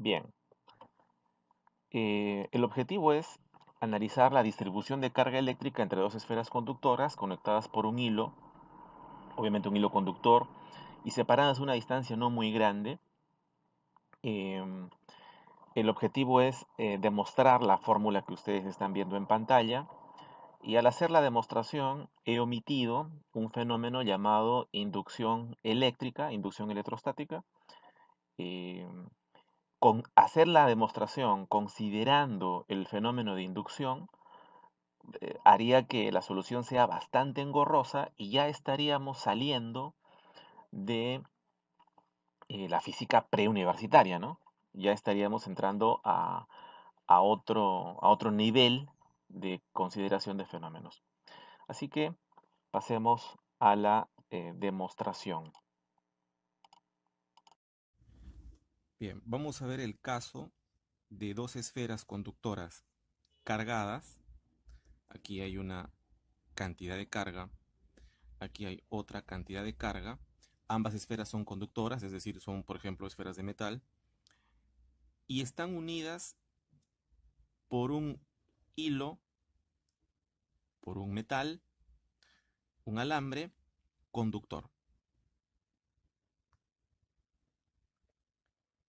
Bien, el objetivo es analizar la distribución de carga eléctrica entre dos esferas conductoras conectadas por un hilo, obviamente un hilo conductor, y separadas a una distancia no muy grande. Em, el objetivo es demostrar la fórmula que ustedes están viendo en pantalla, y al hacer la demostración he omitido un fenómeno llamado inducción eléctrica, inducción electrostática. Em, con hacer la demostración considerando el fenómeno de inducción, haría que la solución sea bastante engorrosa y ya estaríamos saliendo de la física preuniversitaria, ¿no? Ya estaríamos entrando a otro nivel de consideración de fenómenos. Así que pasemos a la demostración. Bien, vamos a ver el caso de dos esferas conductoras cargadas. Aquí hay una cantidad de carga, aquí hay otra cantidad de carga. Ambas esferas son conductoras, es decir, son, por ejemplo, esferas de metal, y están unidas por un hilo, por un metal, un alambre conductor.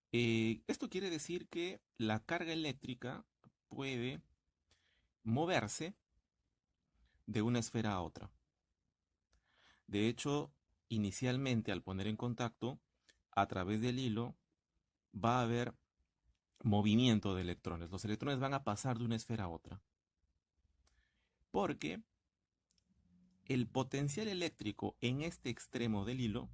Esto quiere decir que la carga eléctrica puede moverse de una esfera a otra. De hecho, inicialmente al poner en contacto, a través del hilo va a haber movimiento de electrones. Los electrones van a pasar de una esfera a otra. Porque el potencial eléctrico en este extremo del hilo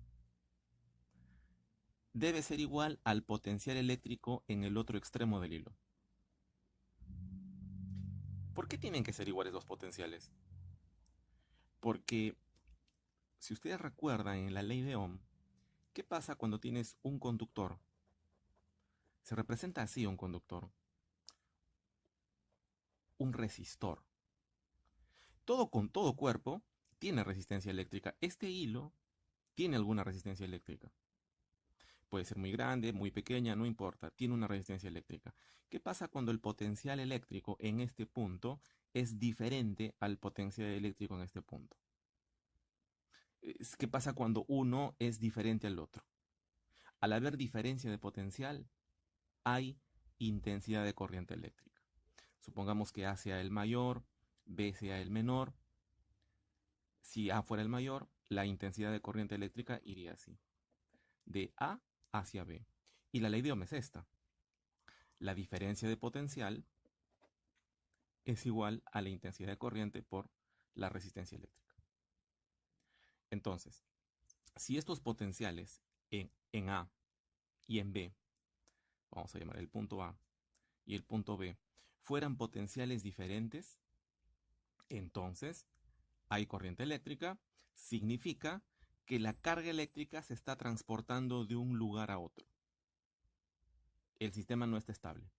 debe ser igual al potencial eléctrico en el otro extremo del hilo. ¿Por qué tienen que ser iguales los potenciales? Porque si ustedes recuerdan en la ley de Ohm, ¿qué pasa cuando tienes un conductor? Se representa así un conductor, un resistor. Todo cuerpo tiene resistencia eléctrica. Este hilo tiene alguna resistencia eléctrica. Puede ser muy grande, muy pequeña, no importa, tiene una resistencia eléctrica. ¿Qué pasa cuando el potencial eléctrico en este punto es diferente al potencial eléctrico en este punto? ¿Qué pasa cuando uno es diferente al otro? Al haber diferencia de potencial, hay intensidad de corriente eléctrica. Supongamos que A sea el mayor, B sea el menor. Si A fuera el mayor, la intensidad de corriente eléctrica iría así, de A hacia B. Y la ley de Ohm es esta. La diferencia de potencial es igual a la intensidad de corriente por la resistencia eléctrica. Entonces, si estos potenciales en A y en B, vamos a llamar el punto A y el punto B, fueran potenciales diferentes, entonces hay corriente eléctrica, significa que la carga eléctrica se está transportando de un lugar a otro. El sistema no está estable.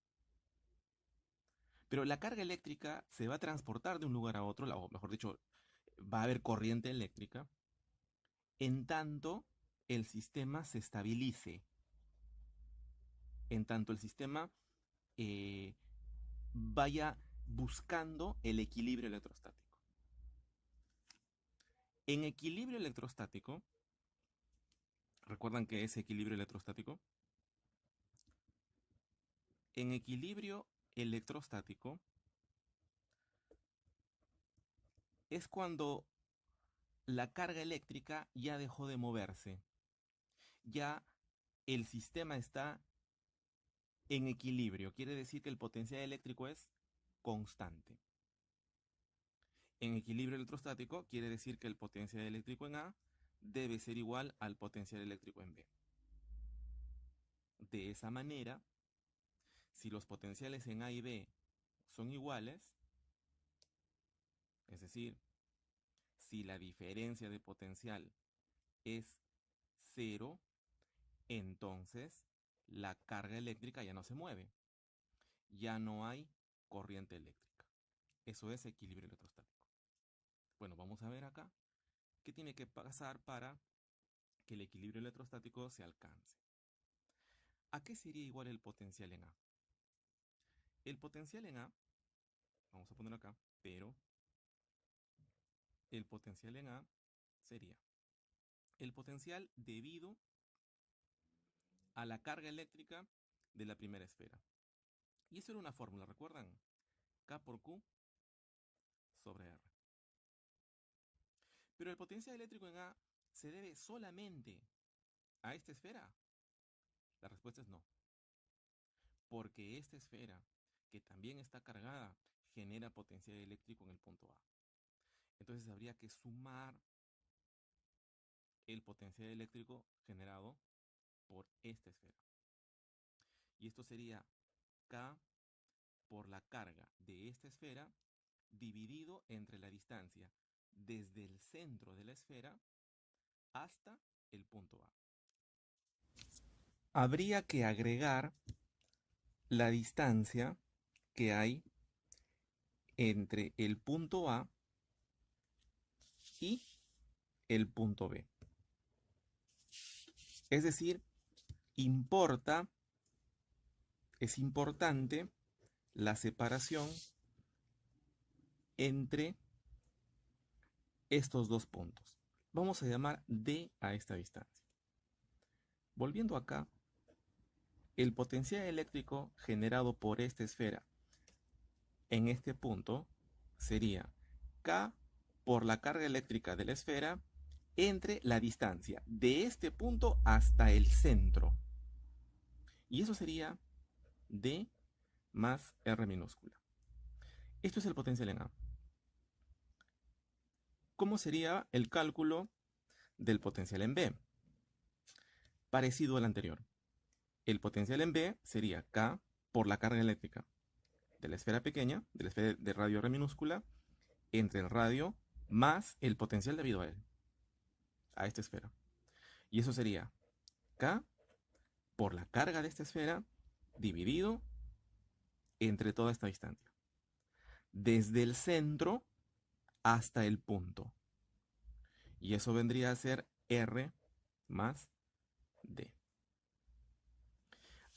Pero la carga eléctrica se va a transportar de un lugar a otro, o mejor dicho, va a haber corriente eléctrica, en tanto el sistema se estabilice, en tanto el sistema eh, vaya buscando el equilibrio electrostático. En equilibrio electrostático, ¿recuerdan qué es equilibrio electrostático? En equilibrio electrostático es cuando la carga eléctrica ya dejó de moverse, ya el sistema está en equilibrio, quiere decir que el potencial eléctrico es constante. En equilibrio electrostático quiere decir que el potencial eléctrico en A debe ser igual al potencial eléctrico en B. De esa manera, si los potenciales en A y B son iguales, es decir, si la diferencia de potencial es cero, entonces la carga eléctrica ya no se mueve, ya no hay corriente eléctrica. Eso es equilibrio electrostático. Bueno, vamos a ver acá qué tiene que pasar para que el equilibrio electrostático se alcance. ¿A qué sería igual el potencial en A? El potencial en A, vamos a ponerlo acá, pero el potencial en A sería el potencial debido a la carga eléctrica de la primera esfera. Y eso era una fórmula, ¿recuerdan? K por Q sobre R. Pero el potencial eléctrico en A se debe solamente a esta esfera. La respuesta es no. Porque esta esfera, que también está cargada, genera potencial eléctrico en el punto A. Entonces habría que sumar el potencial eléctrico generado por esta esfera. Y esto sería K por la carga de esta esfera dividido entre la distancia desde el centro de la esfera hasta el punto A. Habría que agregar la distancia que hay entre el punto A y el punto B. Es decir, es importante la separación entre estos dos puntos. Vamos a llamar D a esta distancia. Volviendo acá, el potencial eléctrico generado por esta esfera en este punto sería K por la carga eléctrica de la esfera entre la distancia de este punto hasta el centro. Y eso sería D más R minúscula. Esto es el potencial en A. ¿Cómo sería el cálculo del potencial en B? Parecido al anterior. El potencial en B sería K por la carga eléctrica de la esfera pequeña, de la esfera de radio R minúscula, entre el radio más el potencial debido a esta esfera. Y eso sería K por la carga de esta esfera dividido entre toda esta distancia. Desde el centro hasta el punto. Y eso vendría a ser R más D.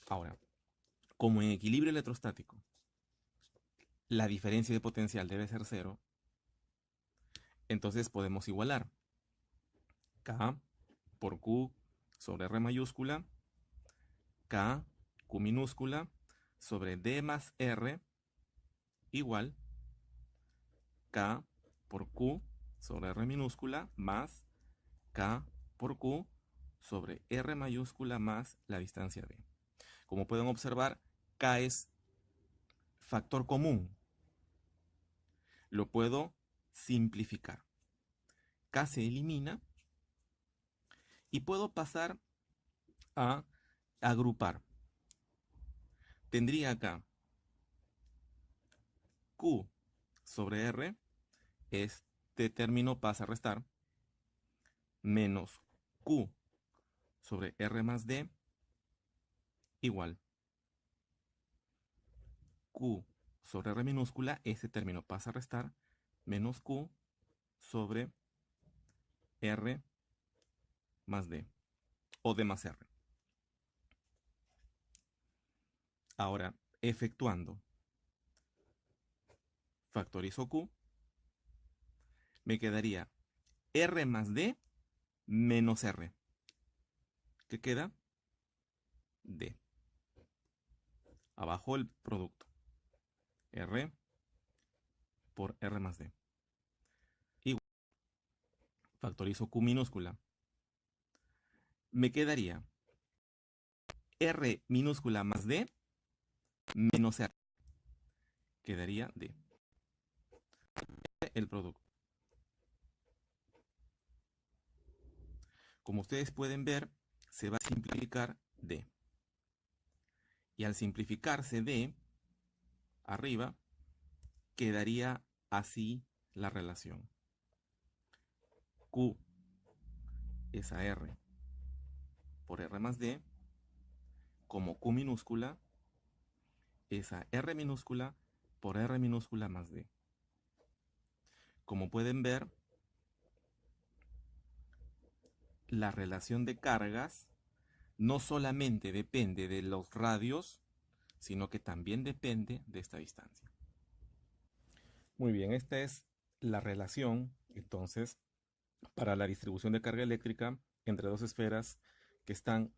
Ahora, como en equilibrio electrostático, la diferencia de potencial debe ser cero, entonces podemos igualar K por Q sobre R mayúscula, K, Q minúscula, sobre D más R, igual K por Q sobre R minúscula más K por Q sobre R mayúscula más la distancia D. Como pueden observar, K es factor común. Lo puedo simplificar. K se elimina y puedo pasar a agrupar. Tendría acá Q sobre R, este término pasa a restar, menos Q sobre R más D, igual Q sobre R minúscula, este término pasa a restar, menos Q sobre R más D, o D más R. Ahora, efectuando, factorizo Q, me quedaría R más D menos R. ¿Qué queda? D. Abajo el producto. R por R más D. Igual, factorizo Q minúscula. Me quedaría R minúscula más D menos R. Quedaría D. El producto. Como ustedes pueden ver, se va a simplificar D. Y al simplificarse D, arriba, quedaría así la relación. Q es a R por R más D, como Q minúscula es a R minúscula por R minúscula más D. Como pueden ver, la relación de cargas no solamente depende de los radios, sino que también depende de esta distancia. Muy bien, esta es la relación, entonces, para la distribución de carga eléctrica entre dos esferas que están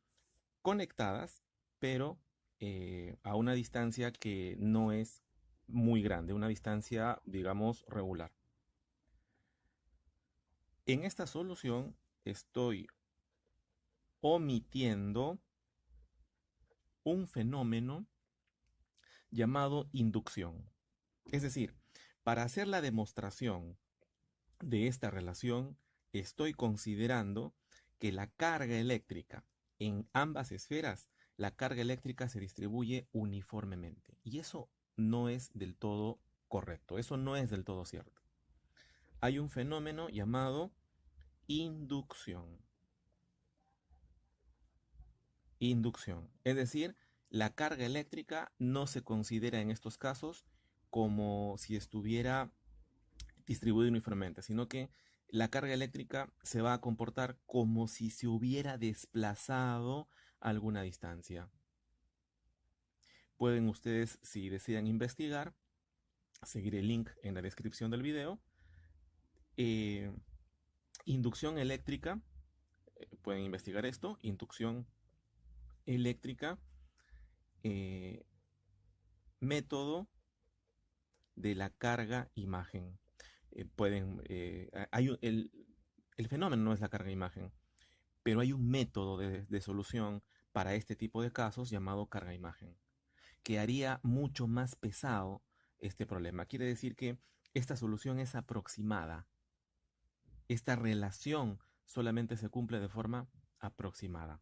conectadas, pero a una distancia que no es muy grande, una distancia, digamos, regular. En esta solución estoy omitiendo un fenómeno llamado inducción. Es decir, para hacer la demostración de esta relación, estoy considerando que la carga eléctrica en ambas esferas, la carga eléctrica se distribuye uniformemente. Y eso no es del todo correcto, eso no es del todo cierto. Hay un fenómeno llamado inducción. Inducción. Es decir, la carga eléctrica no se considera en estos casos como si estuviera distribuida uniformemente, sino que la carga eléctrica se va a comportar como si se hubiera desplazado a alguna distancia. Pueden ustedes, si desean investigar, seguir el link en la descripción del video. Eh, Inducción eléctrica, pueden investigar esto, inducción eléctrica, eh, método de la carga imagen. El fenómeno no es la carga imagen, pero hay un método de solución para este tipo de casos llamado carga imagen, que haría mucho más pesado este problema. Quiere decir que esta solución es aproximada. Esta relación solamente se cumple de forma aproximada.